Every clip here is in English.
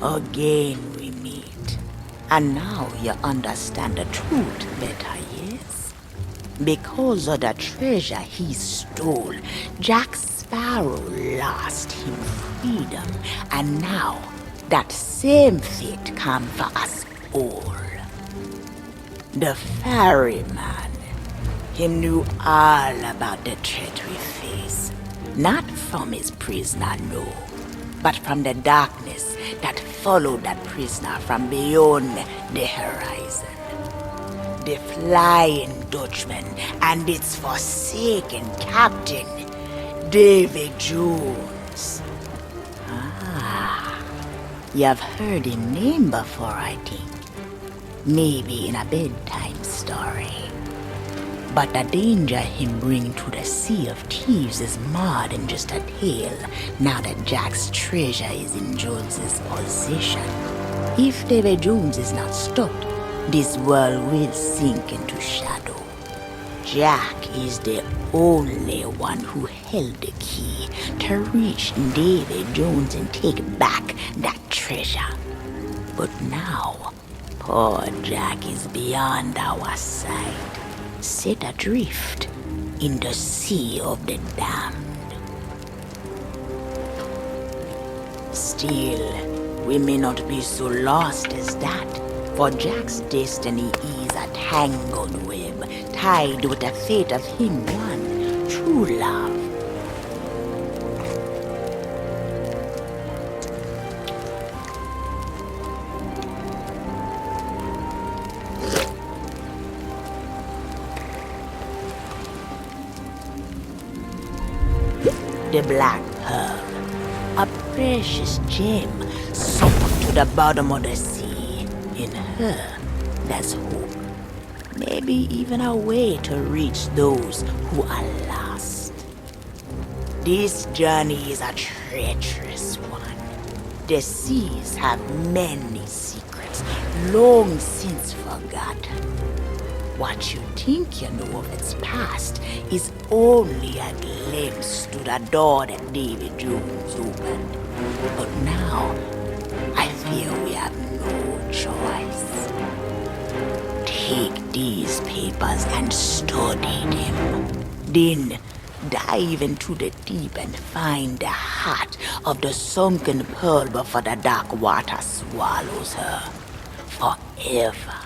Again we meet. And now you understand the truth better, yes? Because of the treasure he stole, Jack Sparrow lost him freedom. And now, that same fate come for us all. The ferryman, he knew all about the threat we face. Not from his prisoner, no, but from the darkness that followed that prisoner from beyond the horizon. The Flying Dutchman and its forsaken captain, David Jones. Ah, you've heard his name before, I think. Maybe in a bedtime story. But the danger him bring to the Sea of Thieves is more than just a tale now that Jack's treasure is in Jones's possession. If David Jones is not stopped, this world will sink into shadow. Jack is the only one who held the key to reach David Jones and take back that treasure. But now, poor Jack is beyond our sight, set adrift in the sea of the damned. Still, we may not be so lost as that, for Jack's destiny is a tangled web, tied with the fate of him one true love. The Black Pearl, a precious gem sunk to the bottom of the sea. In her, there's hope. Maybe even a way to reach those who are lost. This journey is a treacherous one. The seas have many secrets long since forgotten. What you think you know of its past is only a glimpse to the door that David Jones opened. But now, I fear we have no choice. Take these papers and study them. Then dive into the deep and find the heart of the Sunken Pearl before the dark water swallows her forever.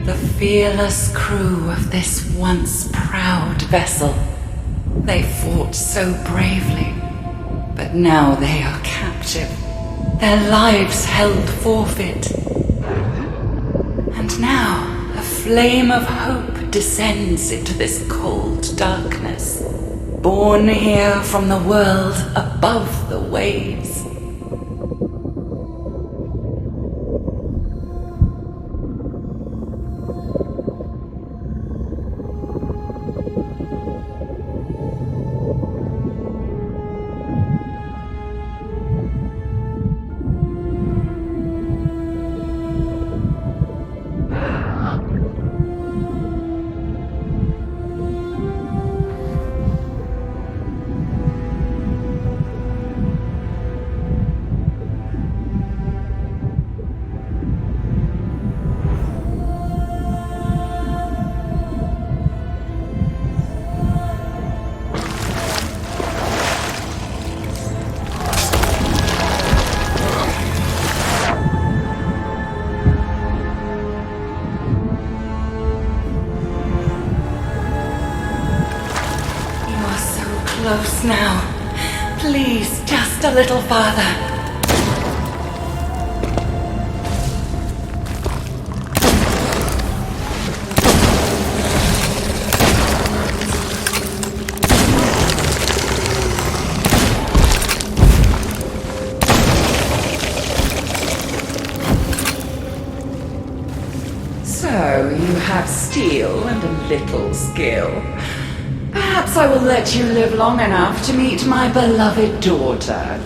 The fearless crew of this once proud vessel. They fought so bravely, but now they are captive. Their lives held forfeit. And now a flame of hope descends into this cold darkness, born here from the world above the waves. Close now. Please, just a little farther. So, you have steel and a little skill. Perhaps I will let you live long enough to meet my beloved daughter.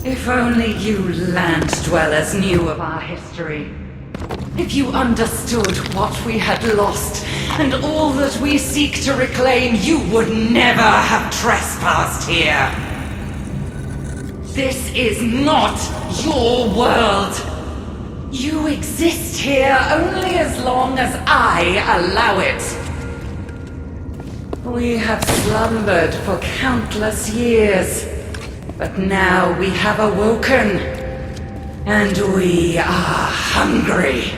If only you land dwellers knew of our history. If you understood what we had lost and all that we seek to reclaim, you would never have trespassed here. This is not your world. You exist here only as long as I allow it. We have slumbered for countless years. But now we have awoken, and we are hungry.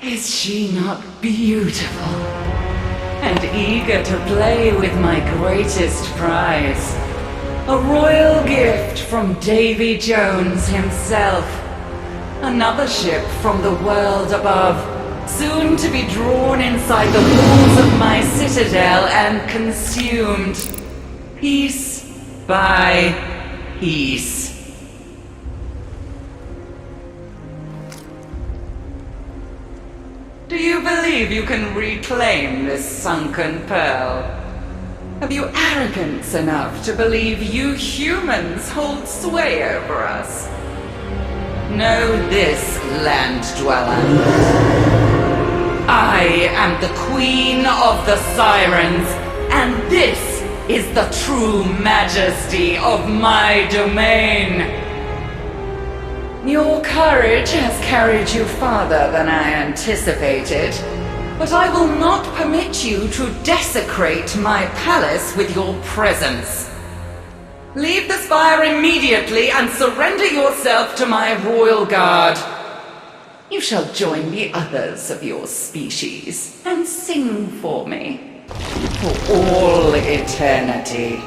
Is she not beautiful? And eager to play with my greatest prize. A royal gift from Davy Jones himself. Another ship from the world above, soon to be drawn inside the walls of my citadel and consumed. Piece by piece. Do you believe you can reclaim this sunken pearl? Have you arrogance enough to believe you humans hold sway over us? Know this, land dweller. I am the Queen of the Sirens, and this is the true majesty of my domain. Your courage has carried you farther than I anticipated, but I will not permit you to desecrate my palace with your presence. Leave the spire immediately and surrender yourself to my royal guard. You shall join the others of your species and sing for me for all eternity.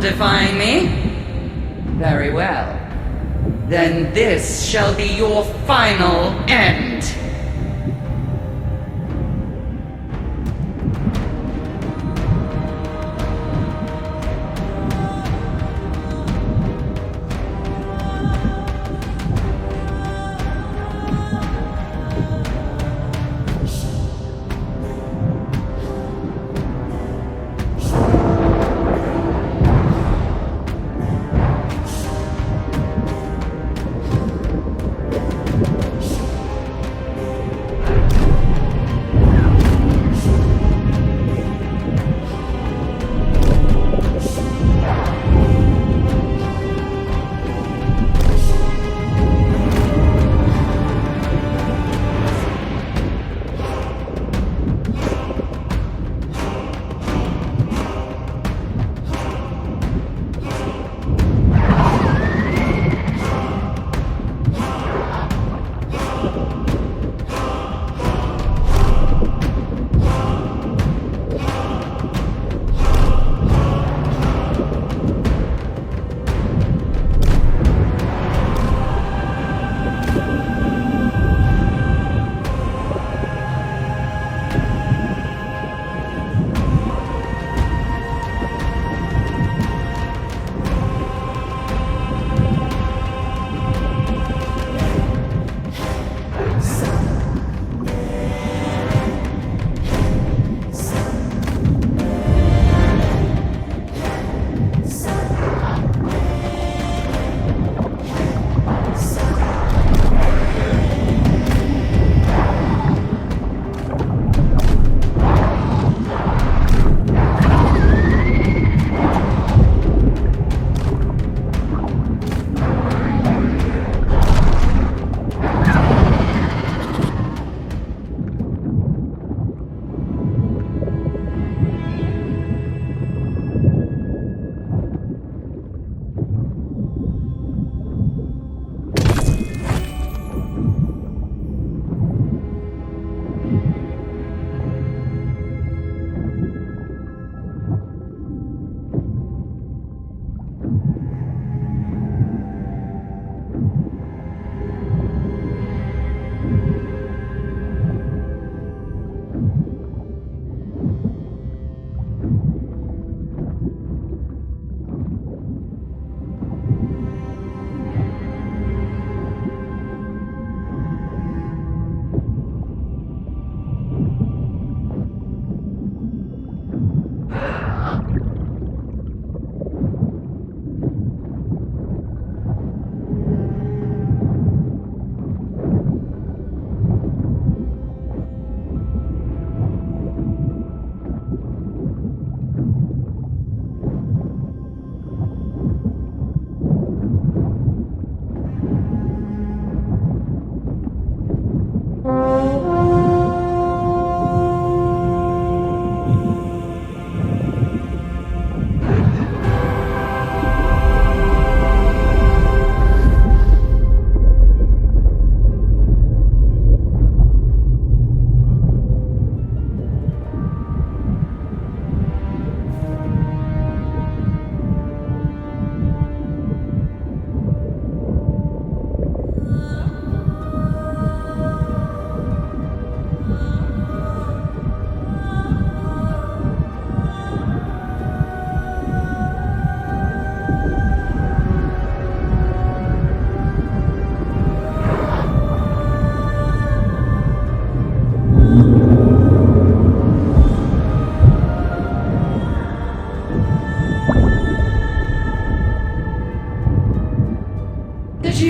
Defying me? Very well. Then this shall be your final end.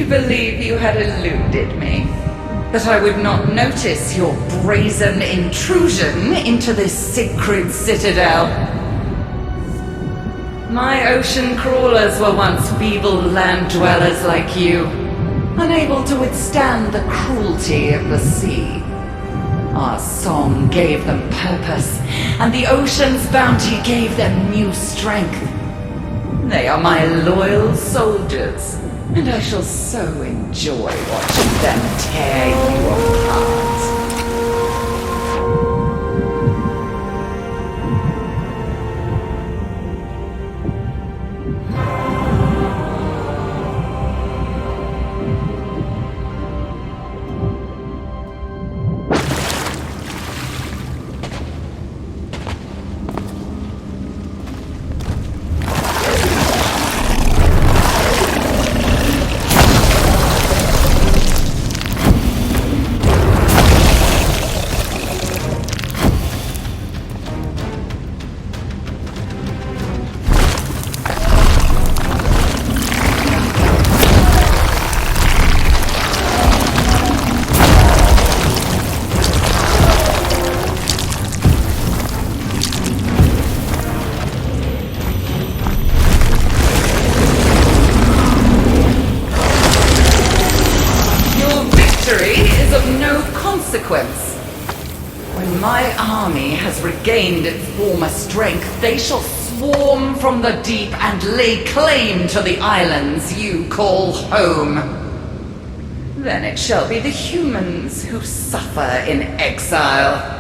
believe you had eluded me? That I would not notice your brazen intrusion into this sacred citadel? My ocean crawlers were once feeble land dwellers like you, unable to withstand the cruelty of the sea. Our song gave them purpose, and the ocean's bounty gave them new strength. They are my loyal soldiers, and I shall so enjoy watching them tear you apart. When my army has regained its former strength, they shall swarm from the deep and lay claim to the islands you call home. Then it shall be the humans who suffer in exile.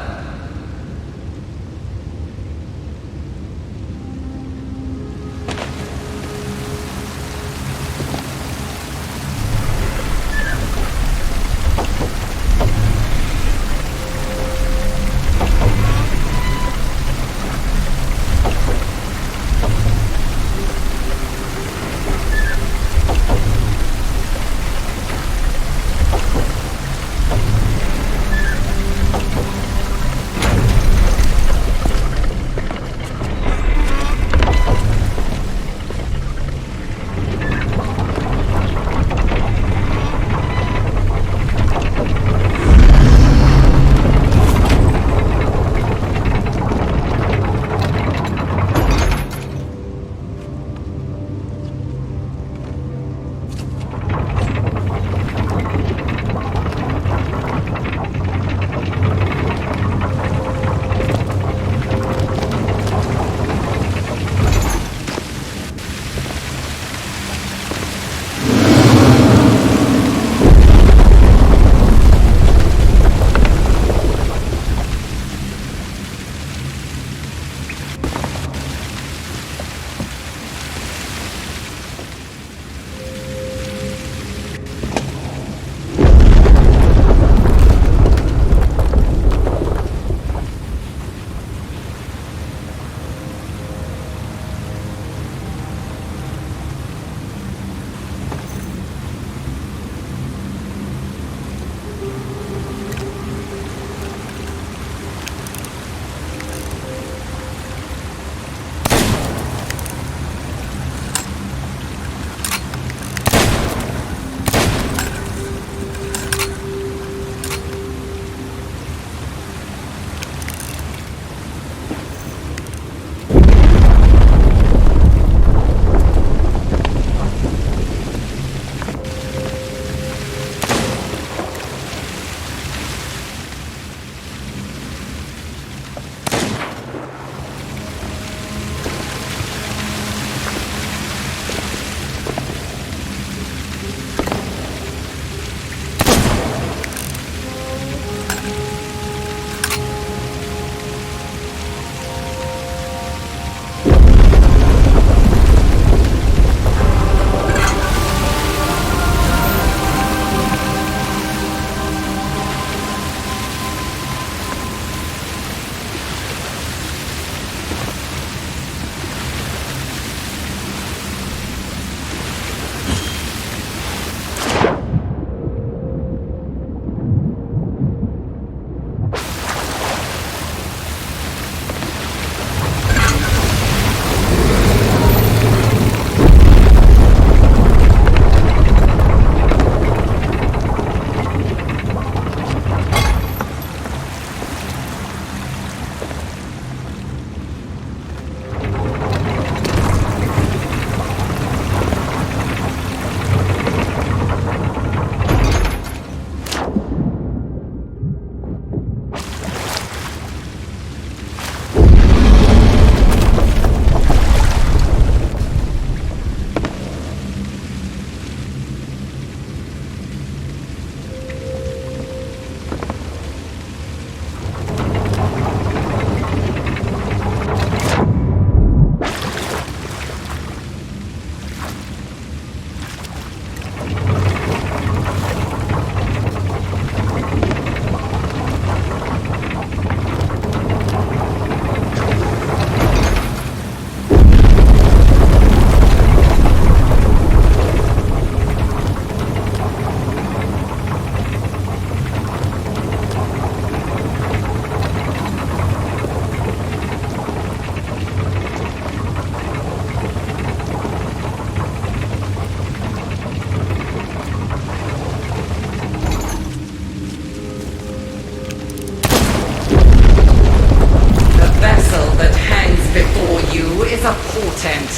a portent.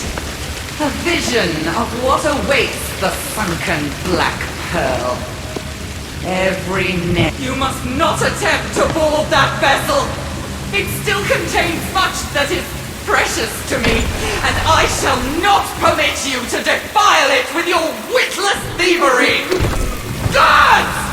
A vision of what awaits the sunken Black Pearl. Every net. You must not attempt to board that vessel! It still contains much that is precious to me, and I shall not permit you to defile it with your witless thievery! Guards!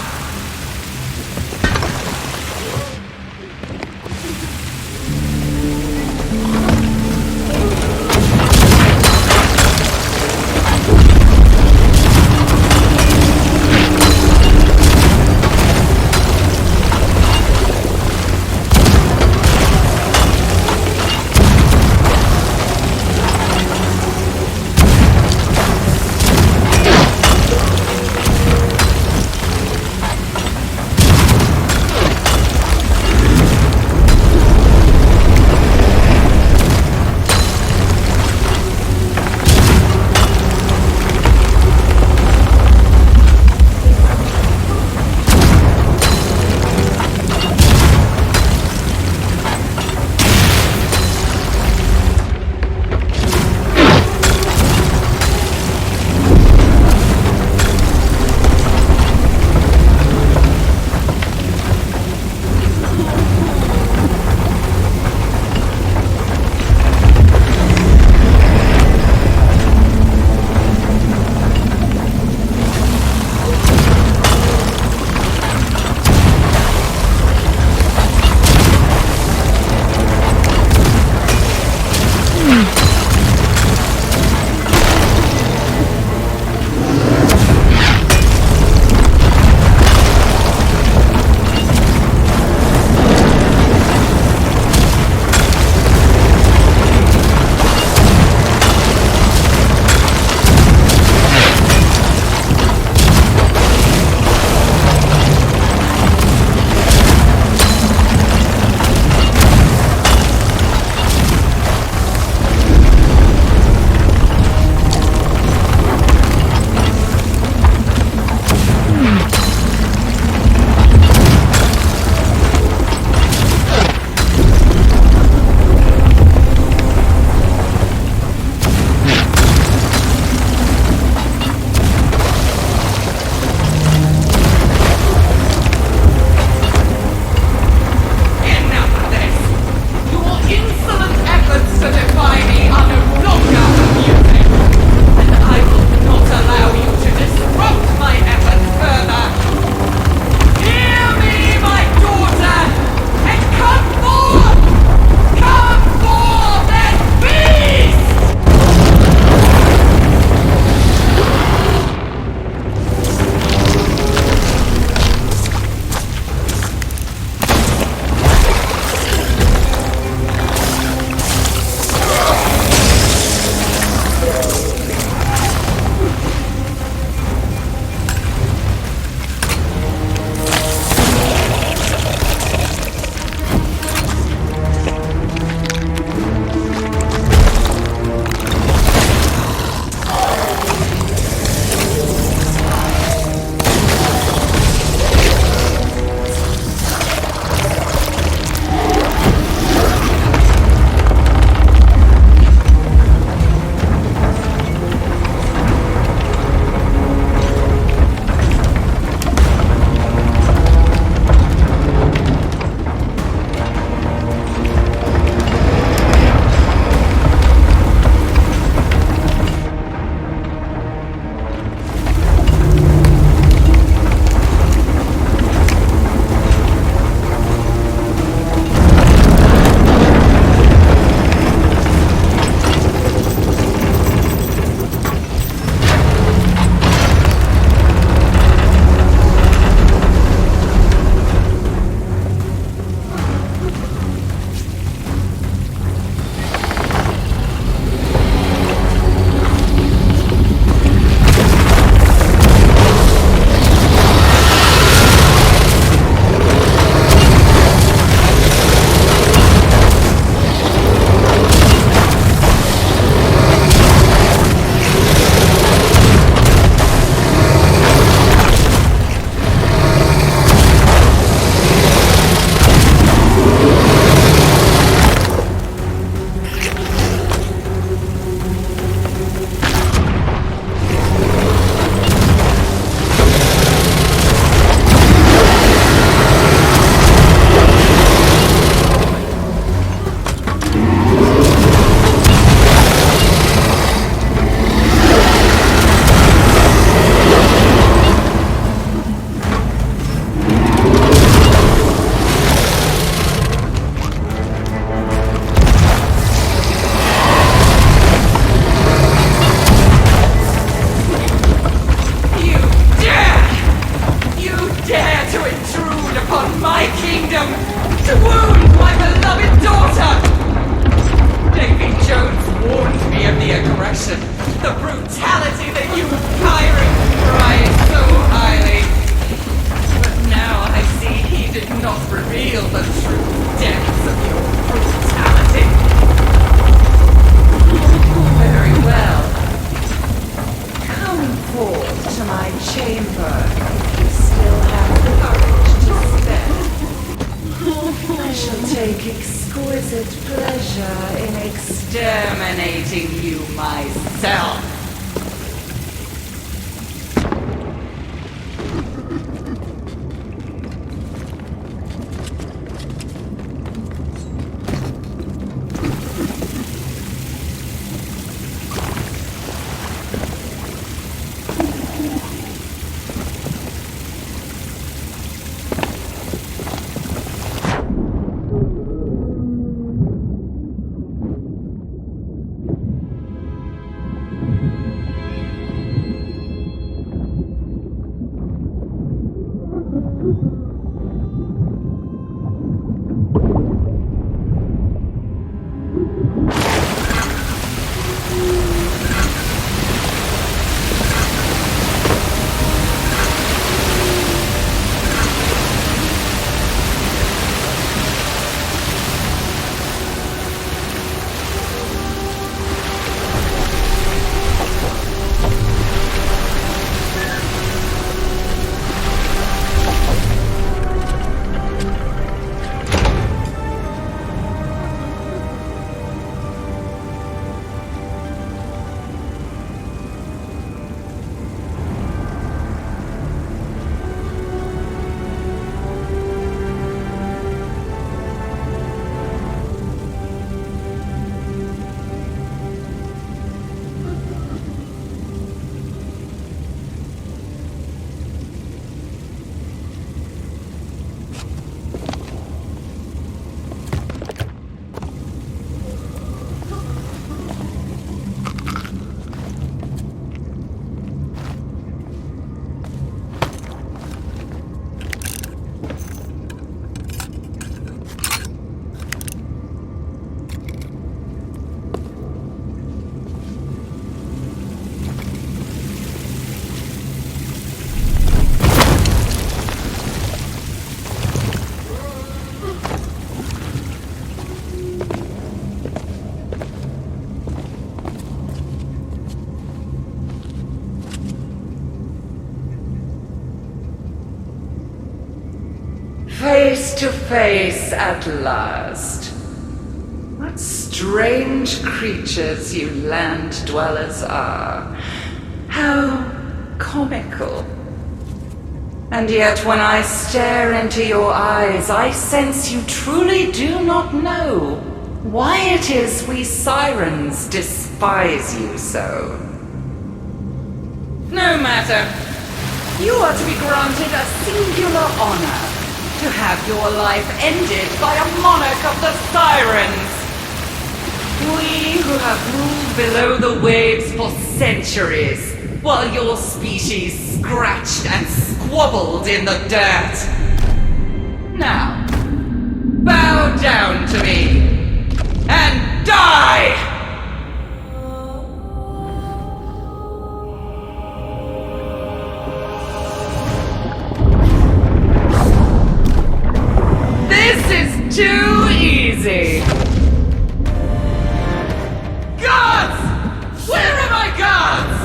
exterminating you myself. Face to face at last. What strange creatures you land dwellers are. How comical. And yet when I stare into your eyes, I sense you truly do not know why it is we sirens despise you so. No matter. You are to be granted a singular honor. To have your life ended by a monarch of the Sirens! We who have ruled below the waves for centuries, while your species scratched and squabbled in the dirt. Now, bow down to me, and die! Too easy! Guards! Where are my guards?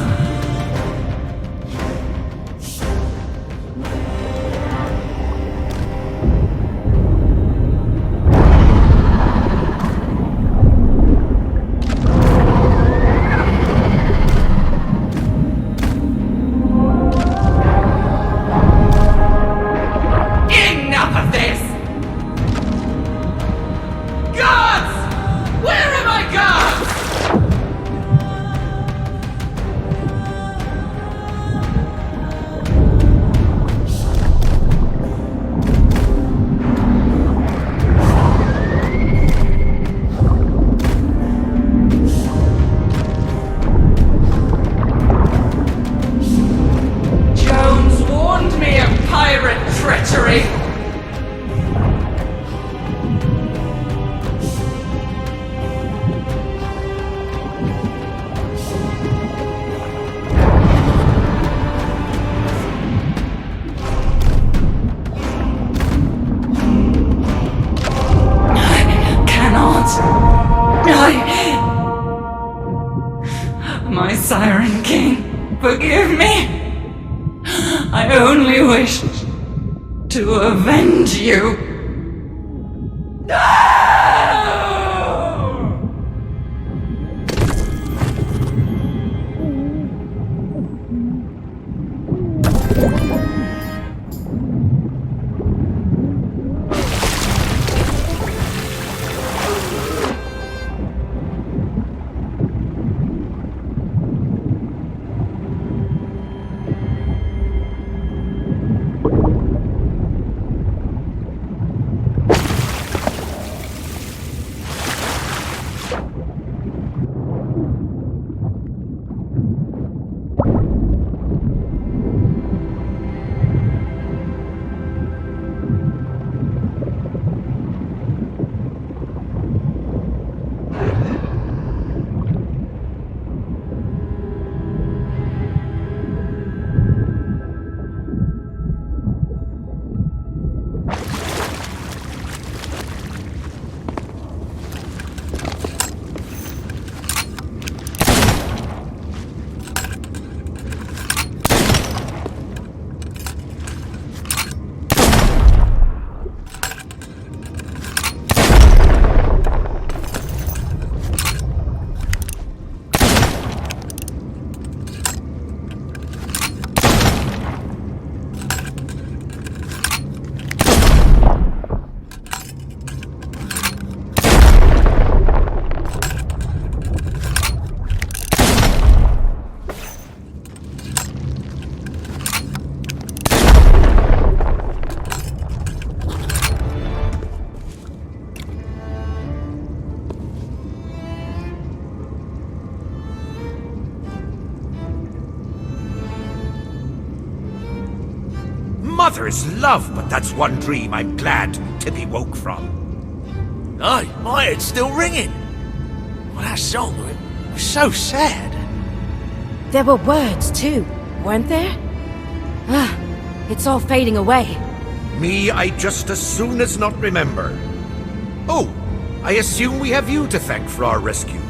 Enough of this! Treachery! I cannot. My Siren King, forgive me. I only wish to avenge you. No! Mother's love, but that's one dream I'm glad Tippy woke from. Aye, my head's still ringing. Well, that song it was so sad. There were words, too, weren't there? Ah, it's all fading away. Me, I just as soon as not remember. Oh, I assume we have you to thank for our rescue.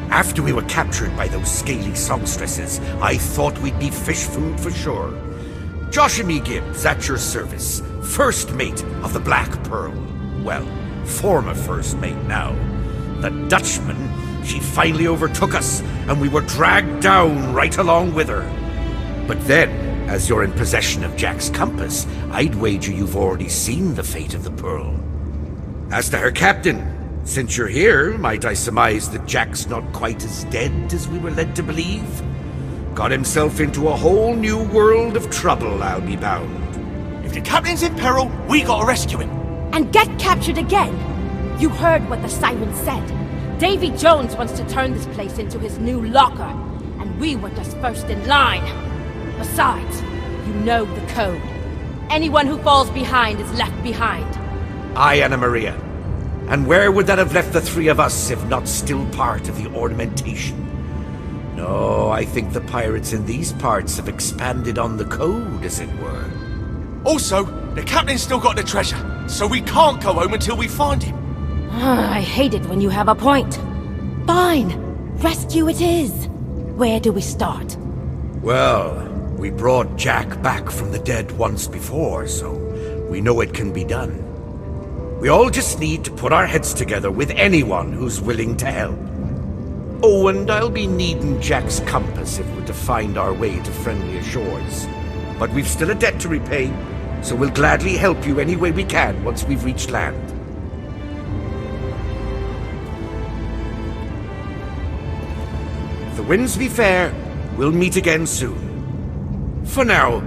After we were captured by those scaly songstresses, I thought we'd be fish food for sure. Josh and me Gibbs, at your service. First mate of the Black Pearl. Well, former first mate now. The Dutchman, she finally overtook us, and we were dragged down right along with her. But then, as you're in possession of Jack's compass, I'd wager you've already seen the fate of the Pearl. As to her captain, since you're here, might I surmise that Jack's not quite as dead as we were led to believe? Got himself into a whole new world of trouble, I'll be bound. If the captain's in peril, we gotta rescue him. And get captured again! You heard what the siren said. Davy Jones wants to turn this place into his new locker, and we were just first in line. Besides, you know the code. Anyone who falls behind is left behind. Aye, Anna Maria. And where would that have left the three of us if not still part of the ornamentation? No, I think the pirates in these parts have expanded on the code, as it were. Also, the captain's still got the treasure, so we can't go home until we find him. I hate it when you have a point. Fine, rescue it is. Where do we start? Well, we brought Jack back from the dead once before, so we know it can be done. We all just need to put our heads together with anyone who's willing to help. Oh, and I'll be needing Jack's compass if we're to find our way to friendlier shores. But we've still a debt to repay, so we'll gladly help you any way we can once we've reached land. If the winds be fair, we'll meet again soon. For now,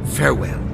farewell.